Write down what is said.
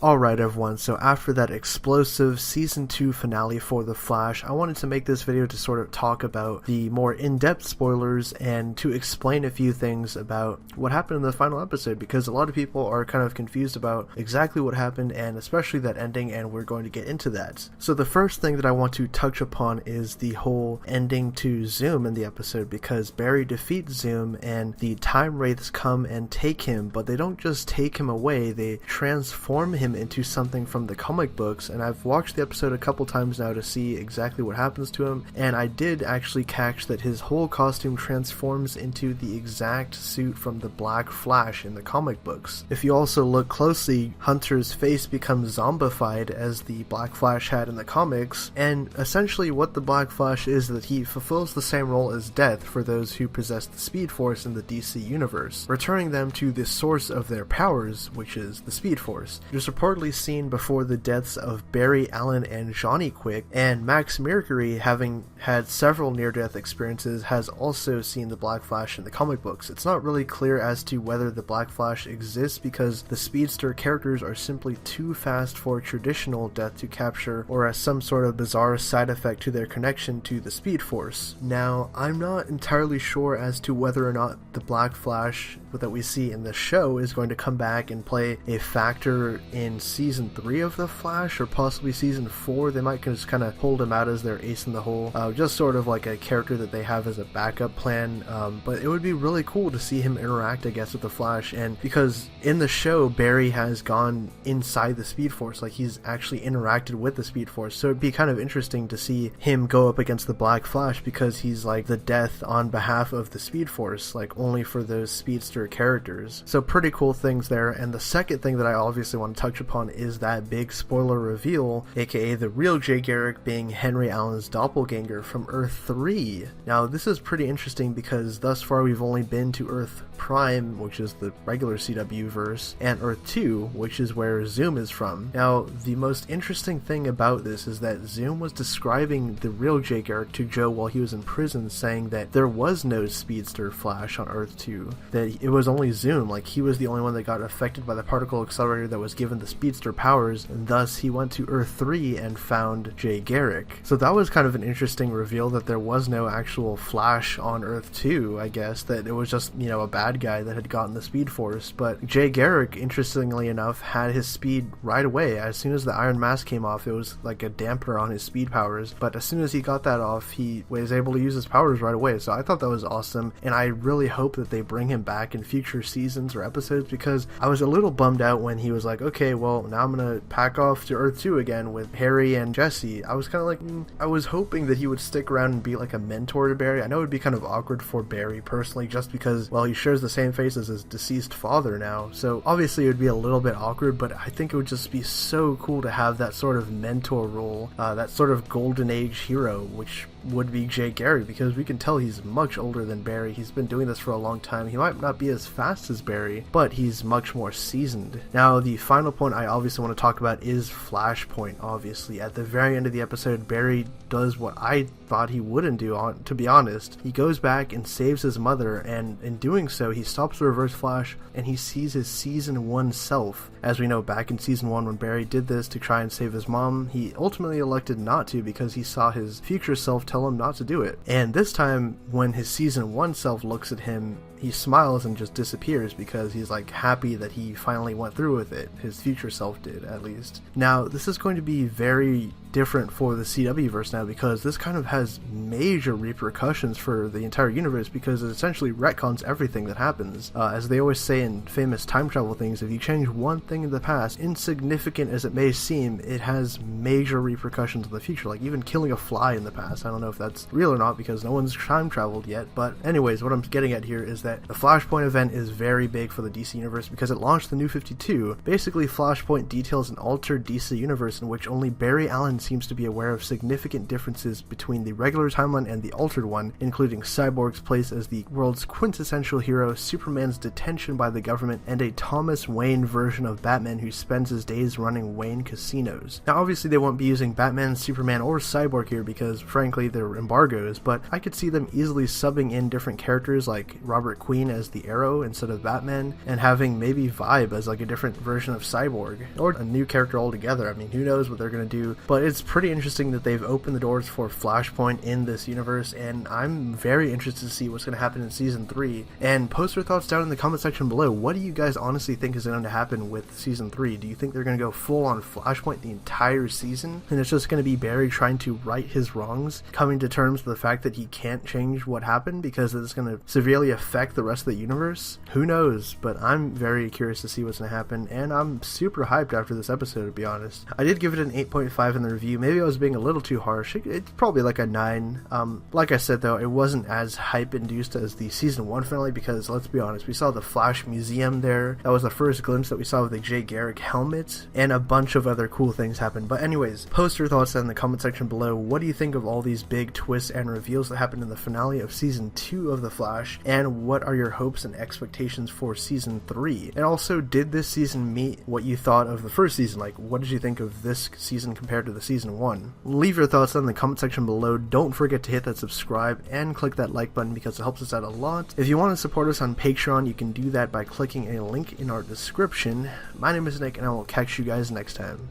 Alright everyone, so after that explosive Season 2 finale for The Flash, I wanted to make this video to sort of talk about the more in-depth spoilers and to explain a few things about what happened in the final episode, because a lot of people are kind of confused about exactly what happened and especially that ending, and we're going to get into that. So the first thing that I want to touch upon is the whole ending to Zoom in the episode, because Barry defeats Zoom and the Time Wraiths come and take him, but they don't just take him away, they transform him into something from the comic books. And I've watched the episode a couple times now to see exactly what happens to him, and I did actually catch that his whole costume transforms into the exact suit from the Black Flash in the comic books. If you also look closely, Hunter's face becomes zombified as the Black Flash had in the comics, and essentially what the Black Flash is that he fulfills the same role as Death for those who possess the Speed Force in the DC universe, returning them to the source of their powers, which is the Speed Force. It was reportedly seen before the deaths of Barry Allen and Johnny Quick, and Max Mercury, having had several near-death experiences, has also seen the Black Flash in the comic books. It's not really clear as to whether the Black Flash exists because the speedster characters are simply too fast for traditional Death to capture, or as some sort of bizarre side effect to their connection to the Speed Force. Now, I'm not entirely sure as to whether or not the Black Flash that we see in the show is going to come back and play a factor in Season 3 of The Flash, or possibly Season 4. They might just kind of hold him out as their ace in the hole, just sort of like a character that they have as a backup plan, but it would be really cool to see him interact, I guess, with the Flash, and because in the show, Barry has gone inside the Speed Force, like he's actually interacted with the Speed Force, so it'd be kind of interesting to see him go up against the Black Flash, because he's like the Death on behalf of the Speed Force, like only for those speedster characters. So pretty cool things there. And the second thing that I obviously want to touch upon is that big spoiler reveal, aka the real Jay Garrick being Henry Allen's doppelganger from Earth 3. Now this is pretty interesting because thus far we've only been to Earth Prime, which is the regular CW verse, and Earth 2, which is where Zoom is from. Now the most interesting thing about this is that Zoom was describing the real Jay Garrick to Joe while he was in prison, saying that there was no speedster Flash on Earth 2, that it was only Zoom, like he was the only one that got affected by the particle accelerator that was given the speedster powers, and thus he went to Earth 3 and found Jay Garrick. So that was kind of an interesting reveal, that there was no actual Flash on Earth 2, I guess, that it was just, you know, a bad guy that had gotten the Speed Force. But Jay Garrick, interestingly enough, had his speed right away. As soon as the Iron Mask came off, it was like a dampener on his speed powers, but as soon as he got that off, he was able to use his powers right away. So I thought that was awesome, and I really hope that they bring him back in future seasons or episodes, because I was a little bummed out when he was like, okay, well, now I'm gonna pack off to Earth 2 again with Harry and Jesse. I was kind of like, I was hoping that he would stick around and be like a mentor to Barry. I know it would be kind of awkward for Barry personally, just because, well, he shares the same face as his deceased father now, so obviously it would be a little bit awkward, but I think it would just be so cool to have that sort of mentor role, that sort of golden age hero, which would be Jay Garrick, because we can tell he's much older than Barry. He's been doing this for a long time. He might not be as fast as Barry, but he's much more seasoned. Now, the final point I obviously want to talk about is Flashpoint, obviously. At the very end of the episode, Barry does what I thought he wouldn't do, to be honest. He goes back and saves his mother, and in doing so, he stops the Reverse Flash, and he sees his Season 1 self. As we know, back in Season 1, when Barry did this to try and save his mom, he ultimately elected not to because he saw his future self tell him not to do it. And this time, when his Season 1 self looks at him, he smiles and just disappears because he's like happy that he finally went through with it. His future self did, at least. Now, this is going to be very different for the CW verse now, because this kind of has major repercussions for the entire universe, because it essentially retcons everything that happens. As they always say in famous time travel things, if you change one thing in the past, insignificant as it may seem, it has major repercussions in the future, like even killing a fly in the past. I don't know if that's real or not because no one's time traveled yet, but anyways, what I'm getting at here is that the Flashpoint event is very big for the DC universe because it launched the New 52. Basically, Flashpoint details an altered DC universe in which only Barry Allen seems to be aware of significant differences between the regular timeline and the altered one, including Cyborg's place as the world's quintessential hero, Superman's detention by the government, and a Thomas Wayne version of Batman who spends his days running Wayne casinos. Now obviously they won't be using Batman, Superman, or Cyborg here because frankly they're embargoes, but I could see them easily subbing in different characters like Robert Queen as the Arrow instead of Batman, and having maybe Vibe as like a different version of Cyborg, or a new character altogether. I mean, who knows what they're going to do, but it's pretty interesting that they've opened the doors for Flashpoint in this universe, and I'm very interested to see what's going to happen in season 3. And post your thoughts down in the comment section below. What do you guys honestly think is going to happen with season 3? Do you think they're going to go full on Flashpoint the entire season, and it's just going to be Barry trying to right his wrongs, coming to terms with the fact that he can't change what happened because it's going to severely affect the rest of the universe? Who knows, but I'm very curious to see what's going to happen, and I'm super hyped after this episode, to be honest. I did give it an 8.5 in the review. Maybe I was being a little too harsh. It's probably like a 9. Like I said though, it wasn't as hype induced as the season 1 finale, because let's be honest, we saw the Flash Museum there. That was the first glimpse that we saw of the J. Garrick helmet, and a bunch of other cool things happened. But anyways, post your thoughts in the comment section below. What do you think of all these big twists and reveals that happened in the finale of season 2 of The Flash, and what are your hopes and expectations for season 3? And also, did this season meet what you thought of the first season? Like, what did you think of this season compared to the season 1? Leave your thoughts in the comment section below. Don't forget to hit that subscribe and click that like button because it helps us out a lot. If you want to support us on Patreon, you can do that by clicking a link in our description. My name is Nick, and I will catch you guys next time.